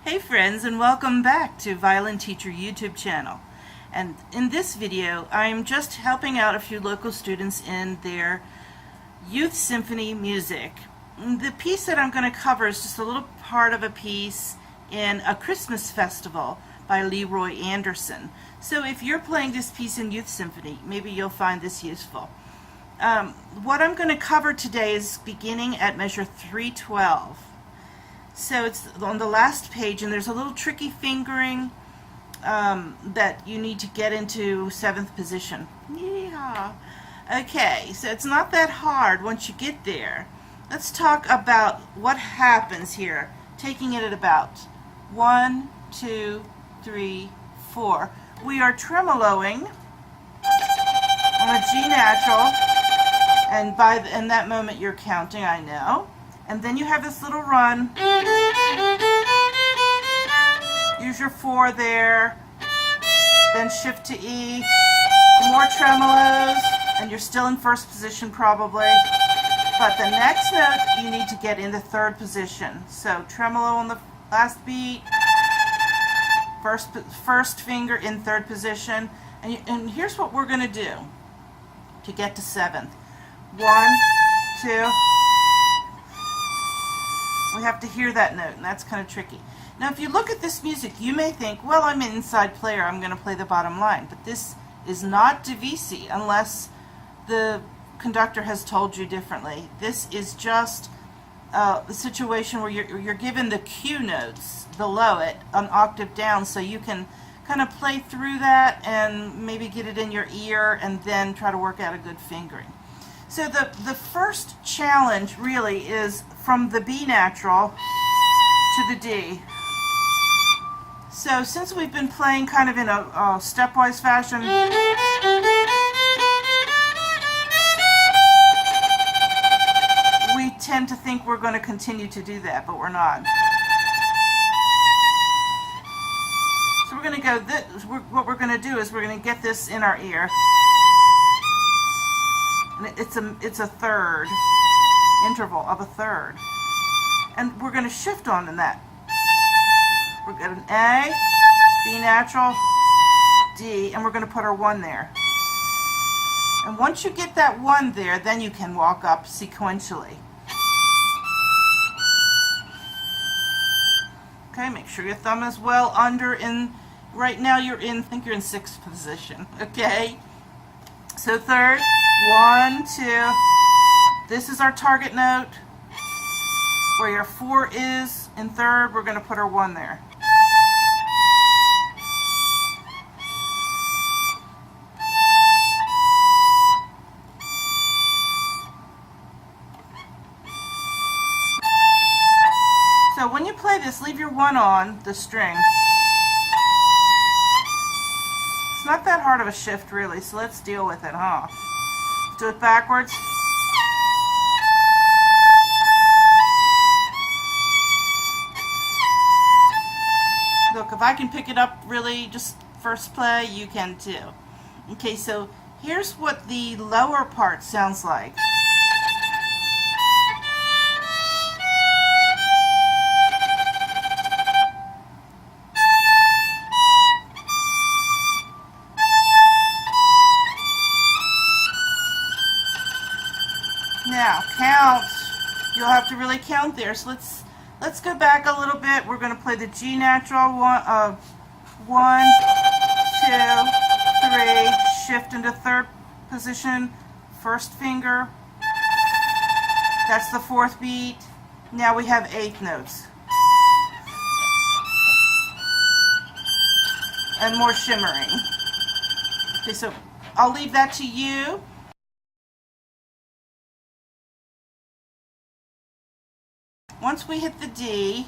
Hey friends, and welcome back to Violin Teacher YouTube channel. And in this video I'm just helping out a few local students in their youth symphony music. The piece that I'm going to cover is just a little part of a piece in A Christmas Festival by Leroy Anderson. So if you're playing this piece in youth symphony, maybe you'll find this useful. What I'm going to cover today is beginning at measure 312. So it's on the last page, and there's a little tricky fingering that you need to get into 7th position. Yeah. Okay, so it's not that hard once you get there. Let's talk about what happens here, taking it at about 1, 2, 3, 4. We are tremoloing on a G natural, and in that moment you're counting, I know. And then you have this little run. Use your 4 there. Then shift to E. More tremolos, and you're still in 1st position probably. But the next note you need to get into 3rd position. So tremolo on the last beat. First finger in 3rd position. And here's what we're going to do to get to 7th. 1, 2. We have to hear that note, and that's kind of tricky. Now, if you look at this music, you may think, well, I'm an inside player, I'm going to play the bottom line. But this is not divisi unless the conductor has told you differently. This is just a situation where you're given the Q notes below it, an octave down, so you can kind of play through that and maybe get it in your ear and then try to work out a good fingering. So the first challenge really is from the B natural to the D. So since we've been playing kind of in a stepwise fashion, we tend to think we're going to continue to do that, but we're not. So we're going to go what we're going to do is we're going to get this in our ear. It's a third interval of a third, and we're going to shift on in that. We're going to A, B natural, D, and we're going to put our 1 there. And once you get that 1 there, then you can walk up sequentially. Okay, make sure your thumb is well under. Right now I think you're in 6th position. Okay, so 3rd. 1, 2. This is our target note. Where your 4 is in 3rd, we're going to put our 1 there. So when you play this, leave your 1 on the string. It's not that hard of a shift really, so let's deal with it, huh? Do it backwards. Look, if I can pick it up really just first play, you can too. Okay, so here's what the lower part sounds like. Now, count. You'll have to really count there. So let's go back a little bit. We're going to play the G natural. 1, 2, 3. Shift into 3rd position. 1st finger. That's the 4th beat. Now we have 8th notes. And more shimmering. Okay, so I'll leave that to you. Once we hit the D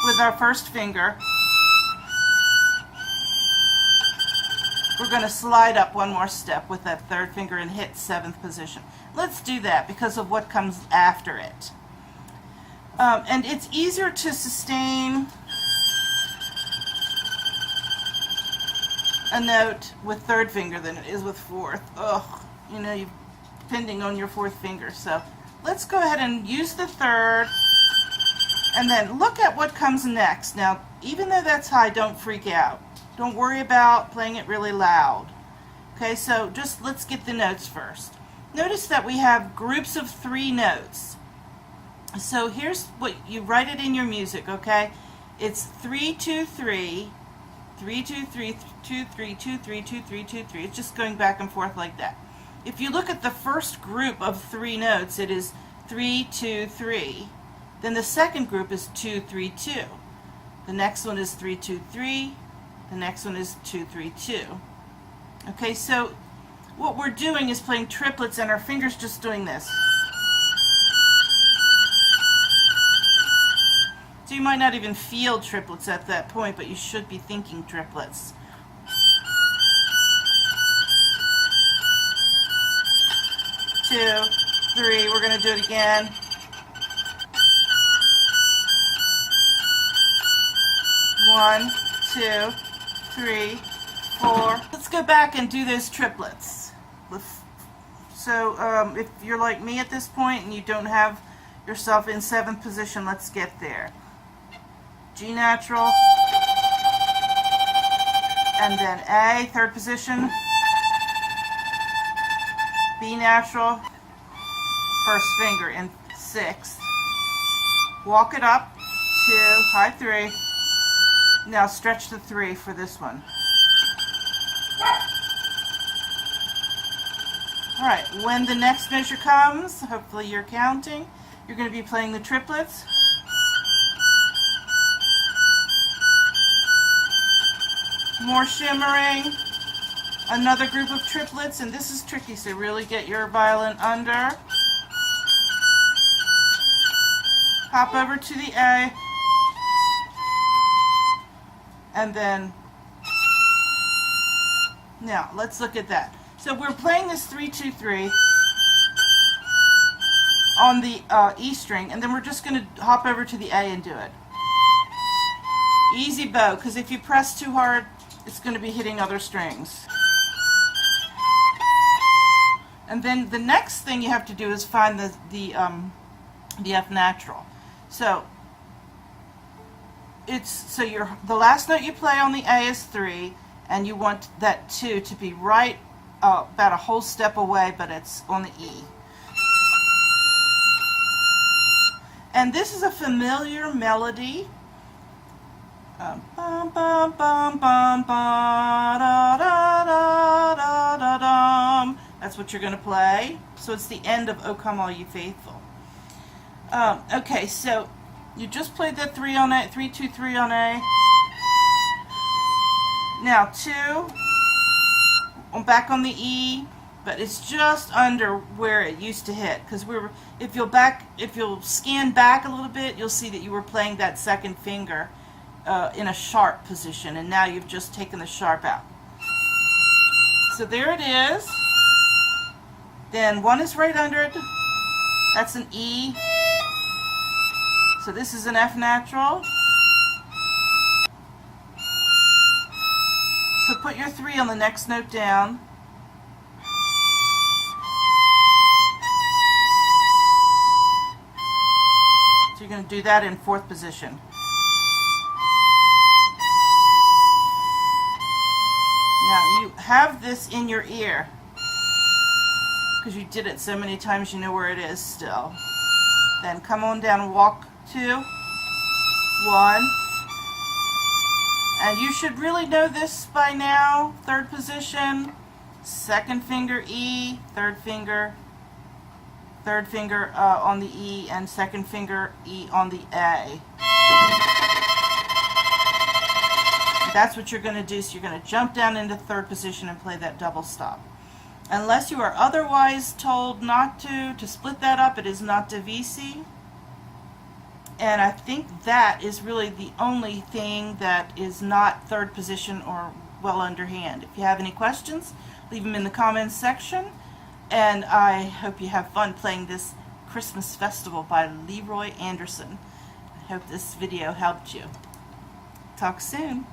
with our 1st finger, we're going to slide up 1 more step with that 3rd finger and hit 7th position. Let's do that because of what comes after it. And it's easier to sustain a note with 3rd finger than it is with 4th. Ugh, you know, depending on your 4th finger. So let's go ahead and use the third, and then look at what comes next. Now, even though that's high, don't freak out. Don't worry about playing it really loud. Okay, so just let's get the notes first. Notice that we have groups of 3 notes. So here's what you write it in your music, okay? It's 3 2 3, 3 2 3 2 3 2 3 2 3 2 3. It's just going back and forth like that. If you look at the first group of 3 notes, it is 3 2 3. Then the second group is 2 3 2. The next one is 3 2 3. The next one is 2 3 2. Okay, so what we're doing is playing triplets, and our fingers just doing this. So you might not even feel triplets at that point, but you should be thinking triplets. Two, three, we're going to do it again. One, two, three, four. Let's go back and do those triplets. So if you're like me at this point and you don't have yourself in 7th position, let's get there. G natural, and then A, 3rd position, B natural, 1st finger in 6th, walk it up, 2, high 3, now stretch the 3 for this one. Alright, when the next measure comes, hopefully you're counting, you're going to be playing the triplets. More shimmering, another group of triplets, and this is tricky, so really get your violin under. Hop over to the A, and then, now let's look at that. So we're playing this 3 2 3 on the E string, and then we're just going to hop over to the A and do it. Easy bow, because if you press too hard, it's going to be hitting other strings. And then the next thing you have to do is find the F natural. So the last note you play on the A is 3, and you want that 2 to be right about a whole step away, but it's on the E. And this is a familiar melody. Bum, bum, bum, bum, ba, da, da, da, da, da, dum. That's what you're going to play. So it's the end of O Come All You Faithful. Okay, so you just played that 3 on A, 3 2 3 on A. Now 2, back on the E, but it's just under where it used to hit. Because if you'll scan back a little bit, you'll see that you were playing that second finger in a sharp position, and now you've just taken the sharp out. So there it is. Then 1 is right under it. That's an E. So this is an F natural. So put your 3 on the next note down. So you're going to do that in 4th position. Now you have this in your ear because you did it so many times, you know where it is still. Then come on down and walk 2, 1, and you should really know this by now. 3rd position, 2nd finger E, 3rd finger on the E, and 2nd finger E on the A. That's what you're going to do. So you're going to jump down into 3rd position and play that double stop. Unless you are otherwise told not to split that up, it is not divisi. And I think that is really the only thing that is not 3rd position or well underhand. If you have any questions, leave them in the comments section. And I hope you have fun playing this Christmas Festival by Leroy Anderson. I hope this video helped you. Talk soon.